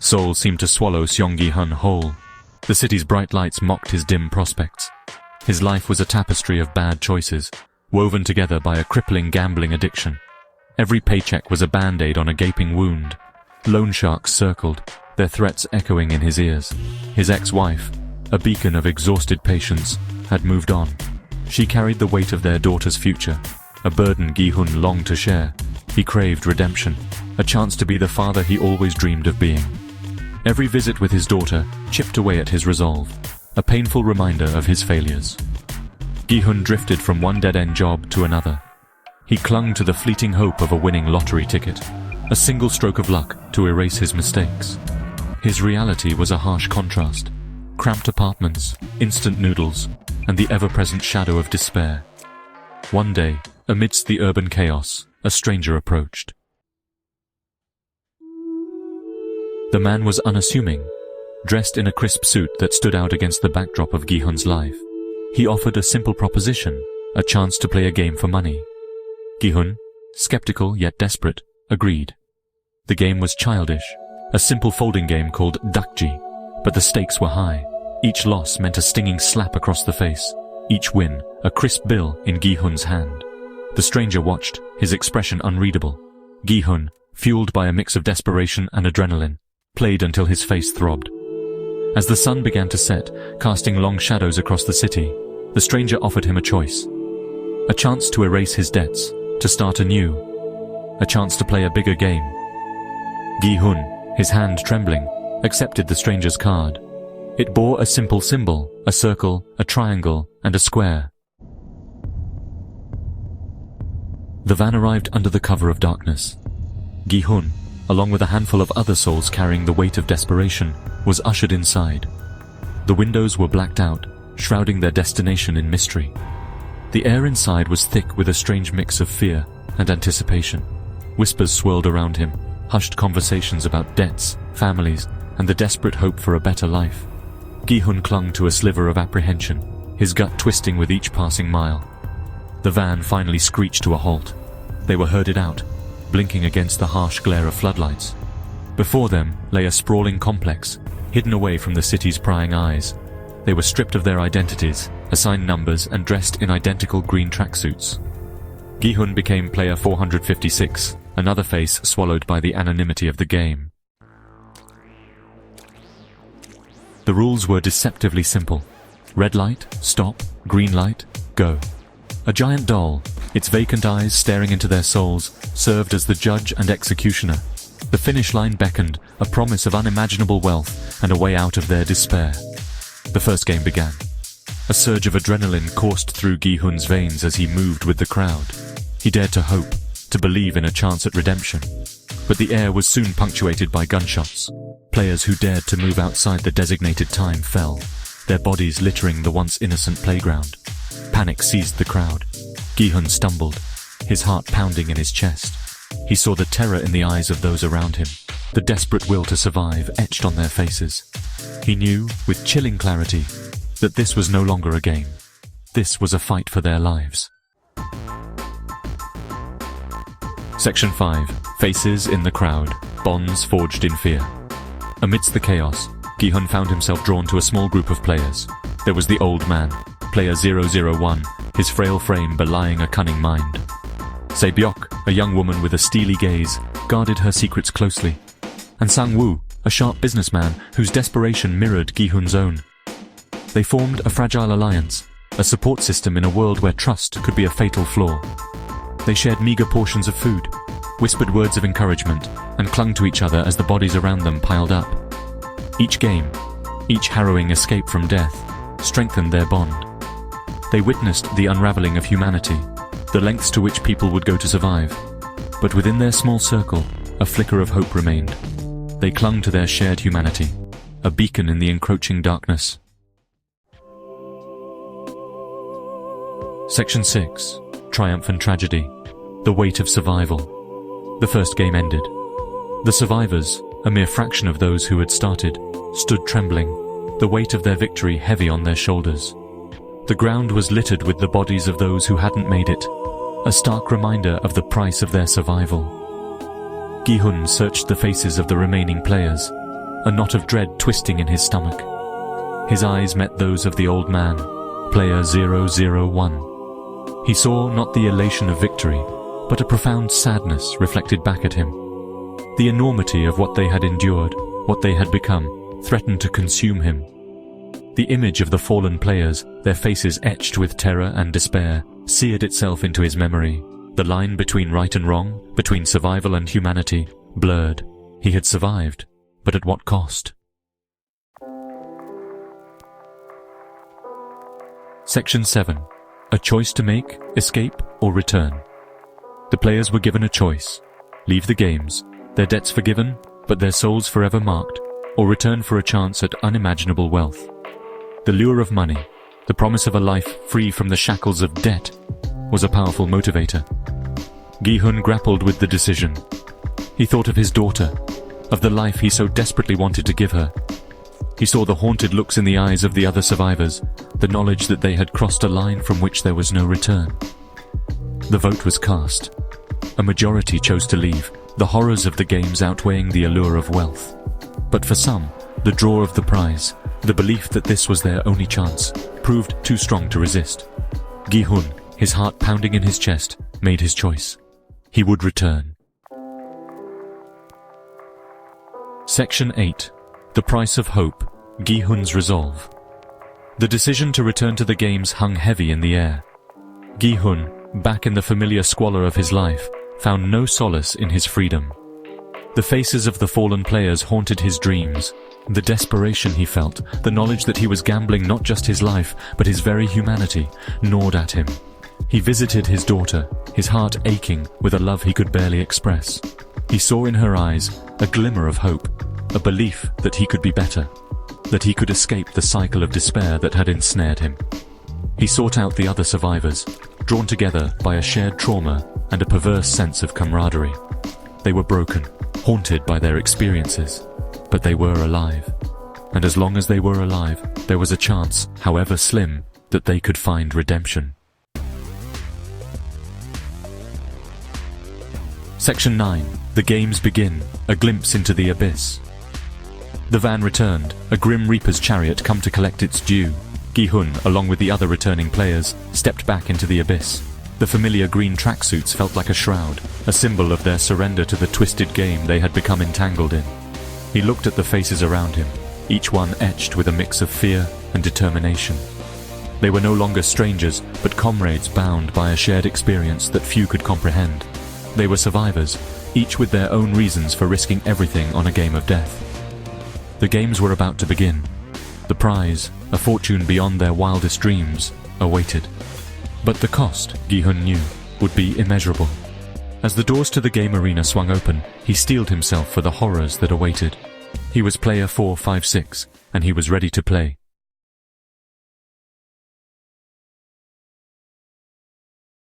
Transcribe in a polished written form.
Seoul seemed to swallow Seong Gi-hun whole. The city's bright lights mocked his dim prospects. His life was a tapestry of bad choices, woven together by a crippling gambling addiction. Every paycheck was a band-aid on a gaping wound. Loan sharks circled, their threats echoing in his ears. His ex-wife, a beacon of exhausted patience, had moved on. She carried the weight of their daughter's future, a burden Gi-hun longed to share. He craved redemption, a chance to be the father he always dreamed of being. Every visit with his daughter chipped away at his resolve, a painful reminder of his failures. Gi-hun drifted from one dead-end job to another. He clung to the fleeting hope of a winning lottery ticket, a single stroke of luck to erase his mistakes. His reality was a harsh contrast. Cramped apartments, instant noodles, and the ever-present shadow of despair. One day, amidst the urban chaos, a stranger approached. The man was unassuming, dressed in a crisp suit that stood out against the backdrop of Gi-hun's life. He offered a simple proposition, a chance to play a game for money. Gi-hun, skeptical yet desperate, agreed. The game was childish, a simple folding game called dakji, but the stakes were high. Each loss meant a stinging slap across the face, each win a crisp bill in Gi-hun's hand. The stranger watched, his expression unreadable. Gi-hun, fueled by a mix of desperation and adrenaline, played until his face throbbed. As the sun began to set, casting long shadows across the city, the stranger offered him a choice. A chance to erase his debts, to start anew. A chance to play a bigger game. Gi-hun, his hand trembling, accepted the stranger's card. It bore a simple symbol, a circle, a triangle, and a square. The van arrived under the cover of darkness. Gi-hun, along with a handful of other souls carrying the weight of desperation, was ushered inside. The windows were blacked out, shrouding their destination in mystery. The air inside was thick with a strange mix of fear and anticipation. Whispers swirled around him, hushed conversations about debts, families, and the desperate hope for a better life. Gi-hun clung to a sliver of apprehension, his gut twisting with each passing mile. The van finally screeched to a halt. They were herded out, blinking against the harsh glare of floodlights. Before them lay a sprawling complex, hidden away from the city's prying eyes. They were stripped of their identities, assigned numbers, and dressed in identical green tracksuits. Gi-hun became player 456, another face swallowed by the anonymity of the game. The rules were deceptively simple. Red light, stop, green light, go. A giant doll, its vacant eyes staring into their souls, served as the judge and executioner. The finish line beckoned, a promise of unimaginable wealth and a way out of their despair. The first game began. A surge of adrenaline coursed through Gi-hun's veins as he moved with the crowd. He dared to hope, to believe in a chance at redemption. But the air was soon punctuated by gunshots. Players who dared to move outside the designated time fell, their bodies littering the once innocent playground. Panic seized the crowd. Gi-hun stumbled, his heart pounding in his chest. He saw the terror in the eyes of those around him, the desperate will to survive etched on their faces. He knew, with chilling clarity, that this was no longer a game. This was a fight for their lives. Section 5. Faces in the crowd. Bonds forged in fear. Amidst the chaos, Gi-hun found himself drawn to a small group of players. There was the old man, player 001, his frail frame belying a cunning mind. Se-byok, a young woman with a steely gaze, guarded her secrets closely. And Sang-woo, a sharp businessman whose desperation mirrored Gi-hun's own. They formed a fragile alliance, a support system in a world where trust could be a fatal flaw. They shared meager portions of food, whispered words of encouragement, and clung to each other as the bodies around them piled up. Each game, each harrowing escape from death, strengthened their bond. They witnessed the unraveling of humanity, the lengths to which people would go to survive. But within their small circle, a flicker of hope remained. They clung to their shared humanity, a beacon in the encroaching darkness. Section 6. Triumph and Tragedy. The Weight of Survival. The first game ended. The survivors, a mere fraction of those who had started, stood trembling, the weight of their victory heavy on their shoulders. The ground was littered with the bodies of those who hadn't made it, a stark reminder of the price of their survival. Gi-hun searched the faces of the remaining players, a knot of dread twisting in his stomach. His eyes met those of the old man, player 001. He saw not the elation of victory, but a profound sadness reflected back at him. The enormity of what they had endured, what they had become, threatened to consume him. The image of the fallen players, their faces etched with terror and despair, seared itself into his memory. The line between right and wrong, between survival and humanity, blurred. He had survived, but at what cost? Section 7. A choice to make, escape, or return. The players were given a choice. Leave the games, their debts forgiven, but their souls forever marked, or return for a chance at unimaginable wealth. The lure of money, the promise of a life free from the shackles of debt, was a powerful motivator. Gi-hun grappled with the decision. He thought of his daughter, of the life he so desperately wanted to give her. He saw the haunted looks in the eyes of the other survivors, the knowledge that they had crossed a line from which there was no return. The vote was cast. A majority chose to leave, the horrors of the games outweighing the allure of wealth. But for some, the draw of the prize, the belief that this was their only chance, proved too strong to resist. Gi-hun, his heart pounding in his chest, made his choice. He would return. Section 8. The Price of Hope, Gi-hun's Resolve. The decision to return to the games hung heavy in the air. Gi-hun, back in the familiar squalor of his life, found no solace in his freedom. The faces of the fallen players haunted his dreams. The desperation he felt, the knowledge that he was gambling not just his life, but his very humanity, gnawed at him. He visited his daughter, his heart aching with a love he could barely express. He saw in her eyes a glimmer of hope, a belief that he could be better, that he could escape the cycle of despair that had ensnared him. He sought out the other survivors, drawn together by a shared trauma and a perverse sense of camaraderie. They were broken, haunted by their experiences, but they were alive. And as long as they were alive, there was a chance, however slim, that they could find redemption. Section 9. The games begin. A glimpse into the abyss. The van returned, a grim reaper's chariot come to collect its due. Gi-hun, along with the other returning players, stepped back into the abyss. The familiar green tracksuits felt like a shroud, a symbol of their surrender to the twisted game they had become entangled in. He looked at the faces around him, each one etched with a mix of fear and determination. They were no longer strangers, but comrades bound by a shared experience that few could comprehend. They were survivors, each with their own reasons for risking everything on a game of death. The games were about to begin. The prize, a fortune beyond their wildest dreams, awaited. But the cost, Gi-hun knew, would be immeasurable. As the doors to the game arena swung open, he steeled himself for the horrors that awaited. He was player 456, and he was ready to play.